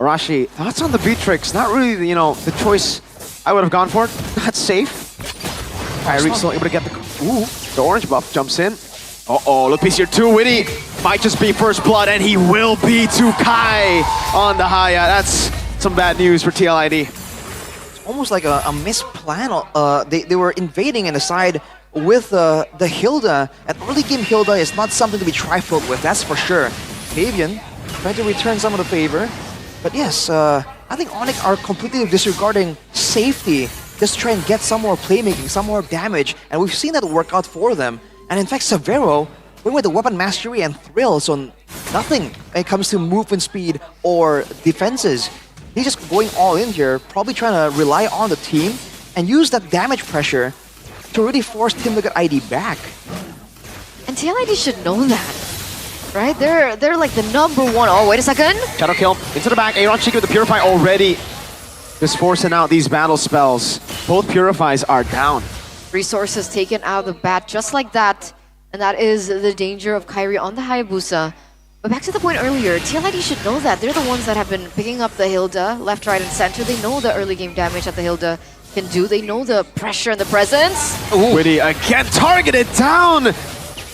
Arashi, thoughts on the Beatrix? Not really, you know, the choice I would have gone for. Not safe. Kairi still able to get the orange buff, jumps in. Uh-oh, look, he's here too. Witty might just be first blood, and he will be to Kai on the Haya. That's some bad news for TLID. It's almost like a misplan. They were invading in the side with the Hilda. And early game Hilda is not something to be trifled with, that's for sure. Fabian trying to return some of the favor. But yes, I think ONIC are completely disregarding safety. Just try and get some more playmaking, some more damage. And we've seen that work out for them. And in fact, Severo went with the weapon mastery and thrill, so nothing when it comes to movement speed or defenses. He's just going all in here, probably trying to rely on the team and use that damage pressure to really force Team Liquid ID back. And TLID should know that, right? They're like the #1. Oh, wait a second. Shadow kill into the back. Aaron Shiki with the Purify already. Just forcing out these battle spells. Both Purifies are down. Resources taken out of the bat just like that. And that is the danger of Kairi on the Hayabusa. But back to the point earlier, TLID should know that. They're the ones that have been picking up the Hilda left, right, and center. They know the early game damage that the Hilda can do. They know the pressure and the presence. Ooh. Witty again targeted down.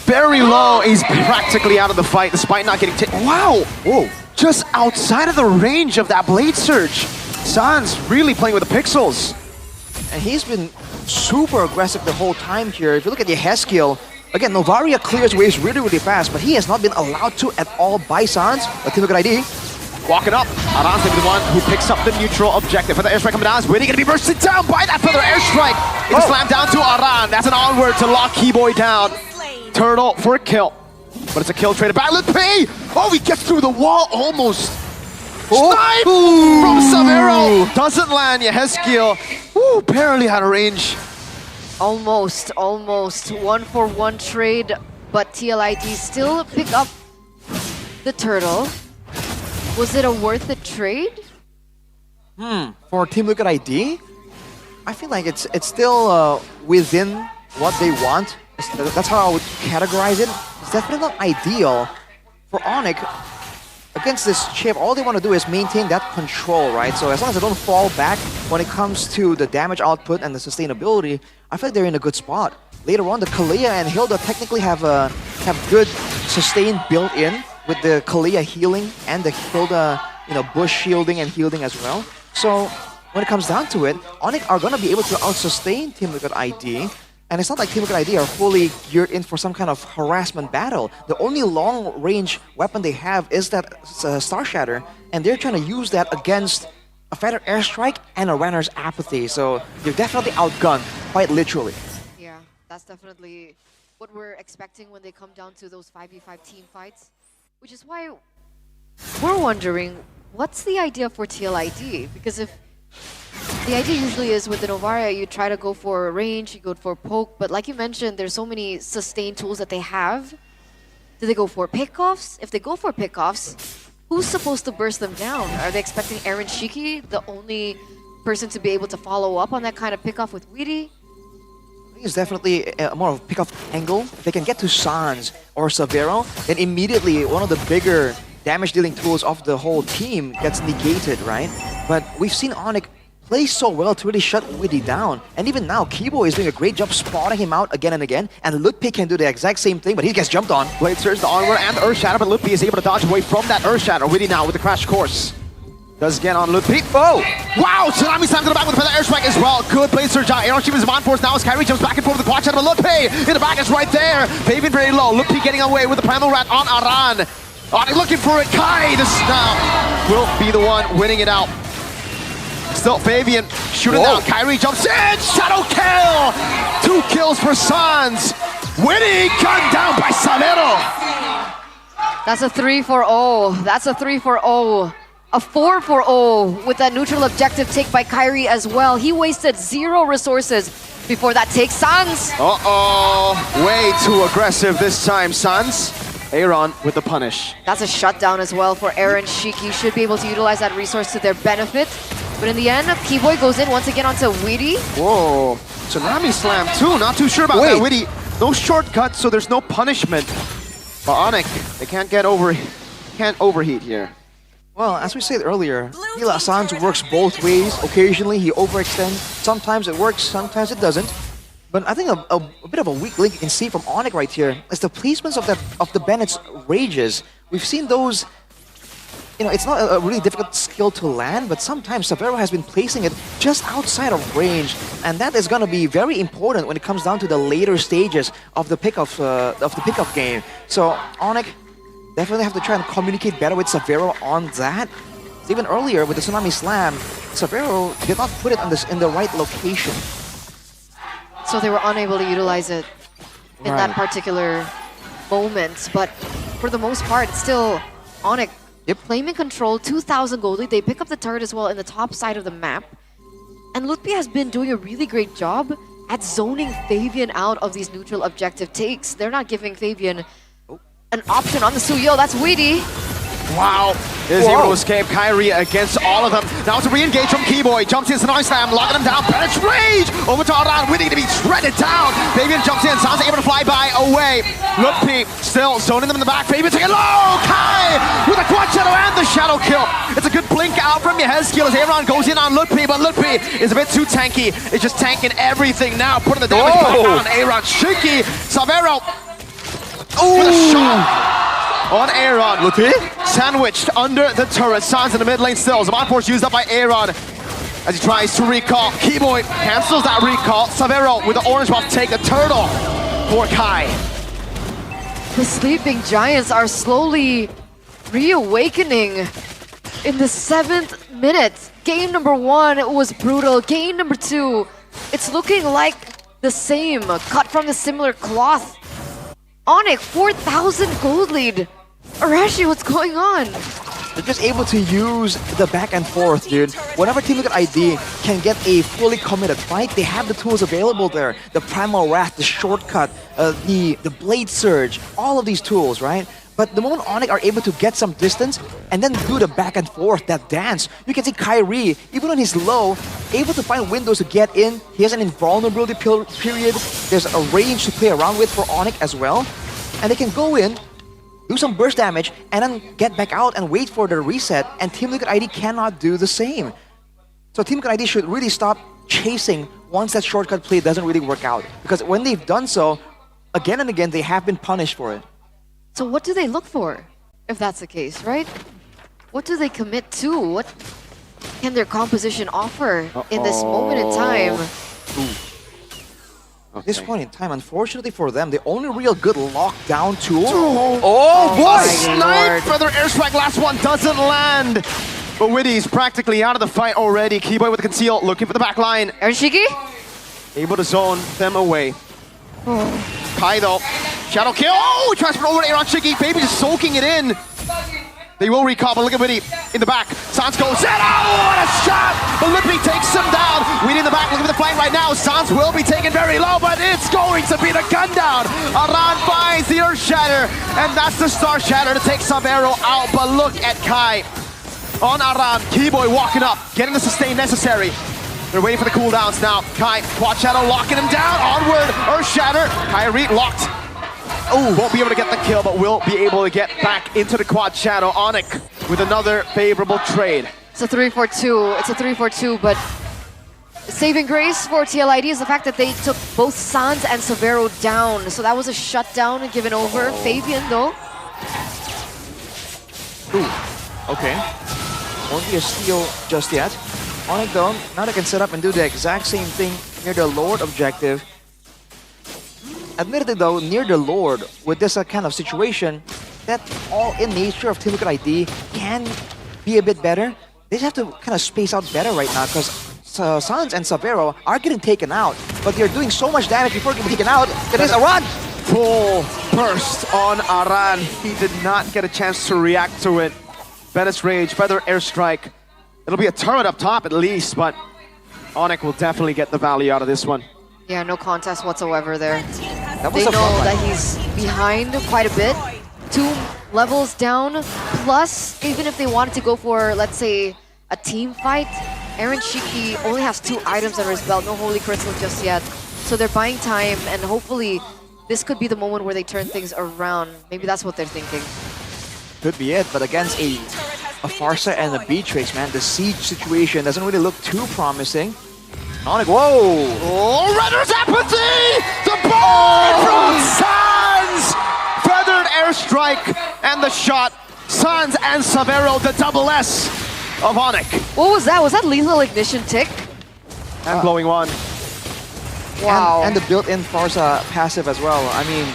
Very low. He's practically out of the fight despite not getting taken. Wow. Whoa. Just outside of the range of that Blade Surge. Sans really playing with the pixels. And he's been super aggressive the whole time here. If you look at the Heskill, again, Novaria clears waves really, really fast, but he has not been allowed to at all by Sans. But Team Liquid ID walking up. Aran's gonna be the one who picks up the neutral objective. For the airstrike coming down, is Witty gonna be bursted down by that feather airstrike. It's slammed down to Aran. That's an onward to lock Kiboy down. Turtle for a kill. But it's a kill traded back. Look, P! Oh, he gets through the wall almost. Snipe from Severo. Doesn't land. Yeheskiel. Ooh, barely had a range. Almost. 1-for-1 trade, but TLID still pick up the turtle. Was it a worth it trade? For Team Liquid ID, I feel like it's still within what they want. That's how I would categorize it. It's definitely not ideal. For ONIC, against this chip, all they want to do is maintain that control, right? So as long as they don't fall back when it comes to the damage output and the sustainability, I feel like they're in a good spot. Later on, the Kalia and Hilda technically have good sustain built in with the Kalia healing and the Hilda, bush shielding and healing as well. So when it comes down to it, ONIC are gonna be able to out-sustain Team Liquid ID. And it's not like Team Liquid ID are fully geared in for some kind of harassment battle. The only long-range weapon they have is that Star Shatter, and they're trying to use that against a Feather Airstrike and a Renner's Apathy. So they're definitely outgunned, quite literally. Yeah, that's definitely what we're expecting when they come down to those 5v5 team fights. Which is why we're wondering, what's the idea for TLID? Because if the idea usually is with the Novaria, you try to go for range, you go for poke, but like you mentioned, there's so many sustain tools that they have. Do they go for pickoffs? If they go for pickoffs, who's supposed to burst them down? Are they expecting Aaron Shiki, the only person to be able to follow up on that kind of pickoff with Witty? I think it's definitely more of a pickoff angle. If they can get to Sans or Severo, then immediately one of the bigger damage-dealing tools of the whole team gets negated, right? But we've seen ONIC play so well to really shut Witty down. And even now, Kiboy is doing a great job spotting him out again and again. And Lutpi can do the exact same thing, but he gets jumped on. Blade Surge, the onward, and the Earth Shatter, but Lutpi is able to dodge away from that Earth Shatter. Witty now with the Crash Course. Does get on Lutpi. Oh! Wow! Tsunami slam to the back with the Feather Airstrike as well. Good Blade Surge out. Aaron Shiki is on force now as Kairi jumps back and forth with the Quad Shatter, but Lutpi in the back is right there. Fabian very low. Lutpi getting away with the Primal Rat on Aran. ONIC looking for it. Kai, this now will be the one winning it out. Still, Fabian shooting down. Kairi jumps in. Shadow kill. 2 kills for Sans. Witty gunned down by Severo. That's a 3-for-0. That's a 3-for-0. A 4-for-0 with that neutral objective take by Kairi as well. He wasted 0 resources before that take. Sans. Way too aggressive this time, Sans. Aaron with the punish. That's a shutdown as well for Aaron Shiki. Should be able to utilize that resource to their benefit. But in the end, Kiboy goes in once again onto Witty. Whoa. Tsunami slam too. Not too sure about that. Witty. No shortcut, so there's no punishment. But ONIC, they can't overheat here. Well, as we said earlier, Hila Sans works both ways. Occasionally, he overextends. Sometimes it works, sometimes it doesn't. But I think a bit of a weak link you can see from ONIC right here is the placements of the Bennett's rages. We've seen those. It's not a really difficult skill to land, but sometimes Savero has been placing it just outside of range, and that is going to be very important when it comes down to the later stages of the pickup game. So ONIC definitely have to try and communicate better with Savero on that. Even earlier with the Tsunami Slam, Savero did not put it in the right location. So they were unable to utilize it in that particular moment. But for the most part, it's still ONIC. Claiming control, 2,000 gold lead. They pick up the turret as well in the top side of the map. And Lutpi has been doing a really great job at zoning Fabian out of these neutral objective takes. They're not giving Fabian an option on the Suyo. That's Weedy. Wow, is able to escape Kairi against all of them. Now it's a re-engage from Kiboy. Jumps in, Tsunami Slam, locking him down. Bennett's rage over to Aran, waiting to be shredded down. Fabian jumps in, Sans able to fly by away. Lutpi still zoning them in the back. Fabian taking low. Kai with a quad shadow and the shadow kill. It's a good blink out from Yehezkiel as Aran goes in on Lutpi, but Lutpi is a bit too tanky. It's just tanking everything now, putting the damage back on Aran. Shaky, Savero. With a shot on Aaron. Lutpi sandwiched under the turret. Sans in the mid lane still. Zaman Force used up by Aaron as he tries to recall. Kiboy cancels that recall. Savero with the orange buff take a turtle for Kai. The sleeping giants are slowly reawakening in the 7th minute. Game number 1 was brutal. Game number 2, it's looking like the same. Cut from the similar cloth. ONIC, 4,000 gold lead. Arashi, what's going on? They're just able to use the back and forth, dude. Whenever Team Liquid ID can get a fully committed fight, they have the tools available there. The Primal Wrath, the shortcut, the Blade Surge, all of these tools, right? But the moment ONIC are able to get some distance and then do the back and forth, that dance, you can see Kairi, even when he's low, able to find windows to get in. He has an invulnerability period. There's a range to play around with for ONIC as well. And they can go in, do some burst damage, and then get back out and wait for the reset. And Team Liquid ID cannot do the same. So Team Liquid ID should really stop chasing once that shortcut play doesn't really work out. Because when they've done so, again and again, they have been punished for it. So what do they look for, if that's the case, right? What do they commit to? What can their composition offer in this moment in time? At this point in time, unfortunately for them, the only real good lockdown tool... Oh boy! Snipe! Feather airstrike, last one doesn't land! But Widdy's practically out of the fight already. Kiboy with the conceal, looking for the back line. Ershiki? Able to zone them away. Kai though, shadow kill. Oh, transfer over to Aaron Shiki. Baby just soaking it in. They will recall, but look at Widdy in the back. Sans goes in. Oh, what a shot! But Lutpi takes him down. Widdy in the back, looking for the flank right now. Sans will be taken very low, but it's going to be the gun down. Aran finds the Earth Shatter, and that's the Star Shatter to take Savero out. But look at Kai on Aran. Kiboy walking up, getting the sustain necessary. They're waiting for the cooldowns now. Kai, Quad Shadow locking him down. Onward, Earth Shatter. Kairi locked. Oh, won't be able to get the kill, but will be able to get back into the Quad Shadow. ONIC with another favorable trade. It's a 3-4-2. It's a 3-4-2, but saving grace for TLID is the fact that they took both Sans and Savero down. So that was a shutdown and given over. Fabian, though. Ooh, okay. Won't be a steal just yet. ONIC though, now they can set up and do the exact same thing near the Lord objective. Admittedly though, near the Lord, with this kind of situation, that all-in nature of Team Liquid ID can be a bit better. They just have to kind of space out better right now because Sans and Savero are getting taken out, but they're doing so much damage before getting taken out. That is a run! Full burst on Aran. He did not get a chance to react to it. Bennett's Rage, Feather Airstrike. It'll be a turret up top at least, but ONIC will definitely get the value out of this one. Yeah, no contest whatsoever there. They know that he's behind quite a bit. 2 levels down, plus even if they wanted to go for, let's say, a team fight, Aaron Shiki only has 2 items under his belt, no Holy Crystal just yet. So they're buying time, and hopefully this could be the moment where they turn things around. Maybe that's what they're thinking. Could be it, but against a a Farsa and a Beatrix, man. The siege situation doesn't really look too promising. ONIC, whoa! Oh, Redder's apathy! The ball from Sans! Feathered airstrike and the shot. Sans and Savero, the double S of ONIC. What was that? Was that lethal ignition tick? And blowing one. Wow. And the built-in Farsa passive as well. I mean,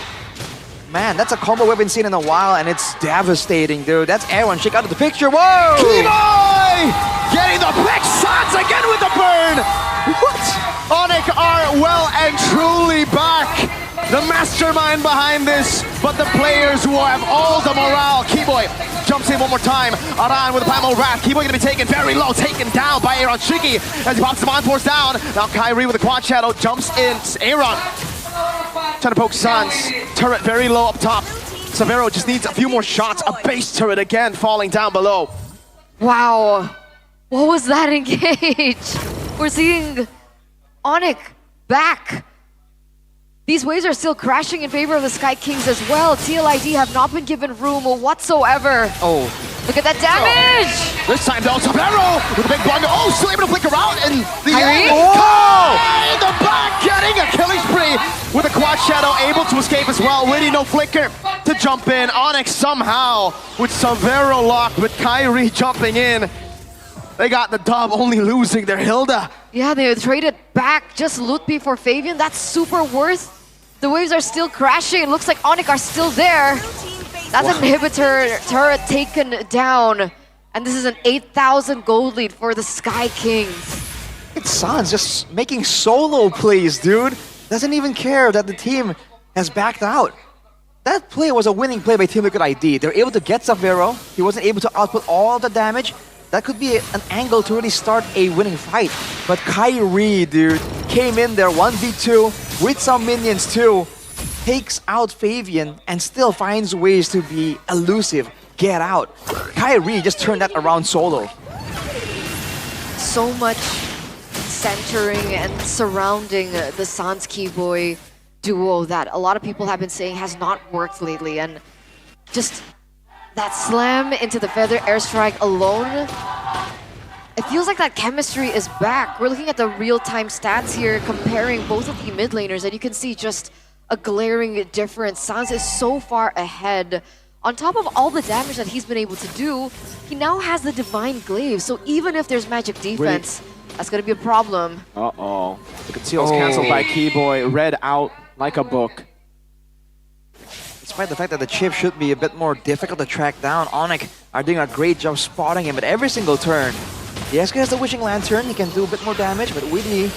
man, that's a combo we haven't seen in a while, and it's devastating, dude. That's Aaron. Check out the picture. Whoa! Kiboy! Getting the pick. Sans again with the burn! What? ONIC are well and truly back. The mastermind behind this, but the players who have all the morale. Kiboy jumps in one more time. Aran with the Primal Wrath. Kiboy gonna be taken very low, taken down by Aaron Shiki as he pops the Mind Force down. Now Kairi with the Quad Shadow jumps in. Aaron trying to poke Sans. Turret very low up top. Savero just needs a few more shots. A base turret again falling down below. Wow. What was that engage? We're seeing ONIC back. These waves are still crashing in favor of the Sky Kings as well. TLID have not been given room whatsoever. Oh. Look at that damage! This time though, Savero with a big blunder. Oh, still able to flicker out in the Kairi? end. Oh! In the back, getting a killing spree with a Quad Shadow, able to escape as well. Really no flicker to jump in. ONIC somehow with Savero locked with Kairi jumping in. They got the dub, only losing their Hilda. Yeah, they traded back just Lutpi for Fabian. That's super worth. The waves are still crashing. It looks like ONIC are still there. That's an inhibitor turret taken down. And this is an 8,000 gold lead for the Sky Kings. It's Sans just making solo plays, dude. Doesn't even care that the team has backed out. That play was a winning play by Team Liquid ID. They were able to get Savero. He wasn't able to output all the damage. That could be an angle to really start a winning fight. But Kairi, dude, came in there 1v2 with some minions too, takes out Fabian and still finds ways to be elusive, get out. Kairi just turned that around solo. So much centering and surrounding the Sans Kiboy duo that a lot of people have been saying has not worked lately. And just that slam into the feather airstrike alone, it feels like that chemistry is back. We're looking at the real-time stats here, comparing both of the mid laners, and you can see just a glaring difference. Sans is so far ahead. On top of all the damage that he's been able to do, he now has the Divine Glaive, so even if there's magic defense, that's gonna be a problem. Uh-oh. The conceal's canceled by Kiboy. Read out like a book. Despite the fact that the chip should be a bit more difficult to track down, ONIC are doing a great job spotting him at every single turn. Yes, he has the Wishing Lantern, he can do a bit more damage, but Weedy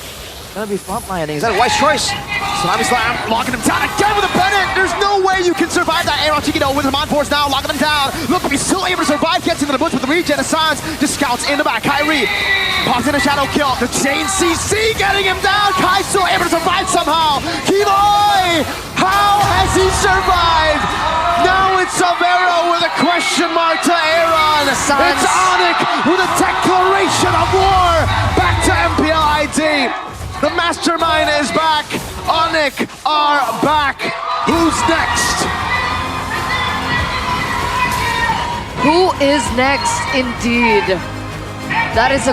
gonna be frontlining. Is that a wise choice? Tsunami Slam, locking him down again with a Bennett. There's no way you can survive that Aaron Chiquito with the Mind Force now, locking him down. Look, he's still able to survive, gets into the bush with the regen of Sans, just scouts in the back. Kairi pops in a shadow kill. The chain CC getting him down. Kai's still able to survive somehow. Kiboy, how has he survived? Now it's Savero with a question mark to Aaron. Sans. It's ONIC with a declaration of war. Back to MPL ID. The mastermind is back. ONIC are back. Who's next? Who is next, indeed? That is a